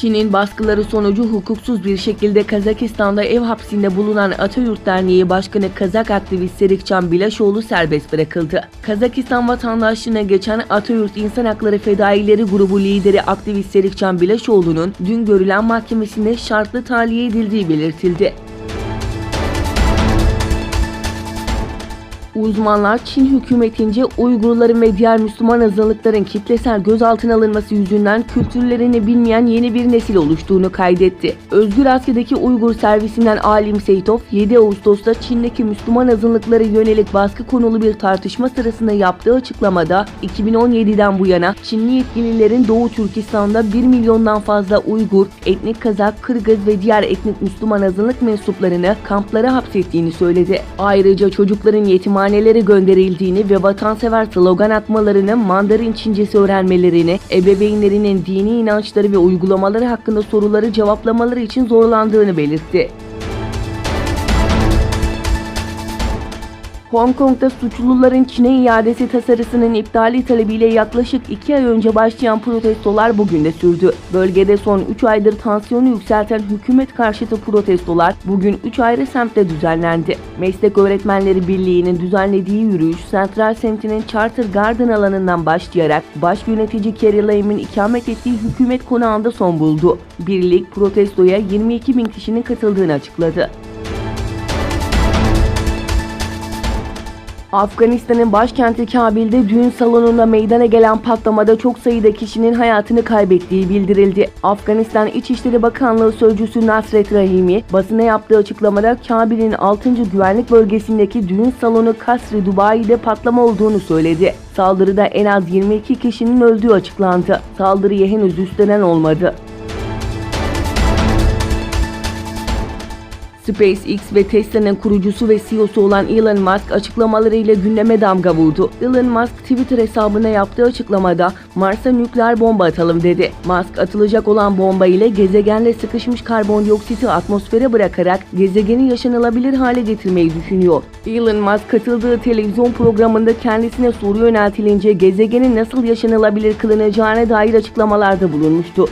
Çin'in baskıları sonucu hukuksuz bir şekilde Kazakistan'da ev hapsinde bulunan Atayurt Derneği Başkanı Kazak aktivist Serikcan Bilaşoğlu serbest bırakıldı. Kazakistan vatandaşlığına geçen Atayurt İnsan Hakları Fedaileri grubu lideri aktivist Serikcan Bilaşoğlu'nun dün görülen mahkemesinde şartlı tahliye edildiği belirtildi. Uzmanlar Çin hükümetince Uygurların ve diğer Müslüman azınlıkların kitlesel gözaltına alınması yüzünden kültürlerini bilmeyen yeni bir nesil oluştuğunu kaydetti. Özgür Asya'daki Uygur servisinden Alim Seyitov, 7 Ağustos'ta Çin'deki Müslüman azınlıklara yönelik baskı konulu bir tartışma sırasında yaptığı açıklamada 2017'den bu yana Çinli yetkililerin Doğu Türkistan'da 1 milyondan fazla Uygur, etnik Kazak, Kırgız ve diğer etnik Müslüman azınlık mensuplarını kamplara hapsettiğini söyledi. Ayrıca çocukların yetimhanelere gönderildiğini ve vatansever slogan atmalarını, Mandarin Çincesi öğrenmelerini, ebeveynlerinin dini inançları ve uygulamaları hakkında soruları cevaplamaları için zorlandığını belirtti. Hong Kong'da suçluların Çin'e iadesi tasarısının iptali talebiyle yaklaşık 2 ay önce başlayan protestolar bugün de sürdü. Bölgede son 3 aydır tansiyonu yükselten hükümet karşıtı protestolar bugün 3 ayrı semtte düzenlendi. Meslek Öğretmenleri Birliği'nin düzenlediği yürüyüş, Central semtinin Charter Garden alanından başlayarak baş yönetici Carrie Lam'in ikamet ettiği hükümet konağında son buldu. Birlik protestoya 22 bin kişinin katıldığını açıkladı. Afganistan'ın başkenti Kabil'de düğün salonunda meydana gelen patlamada çok sayıda kişinin hayatını kaybettiği bildirildi. Afganistan İçişleri Bakanlığı Sözcüsü Nasret Rahimi, basına yaptığı açıklamada Kabil'in 6. güvenlik bölgesindeki düğün salonu Kasr-ı Dubai'de patlama olduğunu söyledi. Saldırıda en az 22 kişinin öldüğü açıklandı. Saldırıya henüz üstlenen olmadı. SpaceX ve Tesla'nın kurucusu ve CEO'su olan Elon Musk açıklamalarıyla gündeme damga vurdu. Elon Musk Twitter hesabına yaptığı açıklamada Mars'a nükleer bomba atalım dedi. Musk atılacak olan bomba ile gezegenle sıkışmış karbondioksiti atmosfere bırakarak gezegeni yaşanılabilir hale getirmeyi düşünüyor. Elon Musk katıldığı televizyon programında kendisine soru yöneltilince gezegenin nasıl yaşanılabilir kılınacağına dair açıklamalarda bulunmuştu.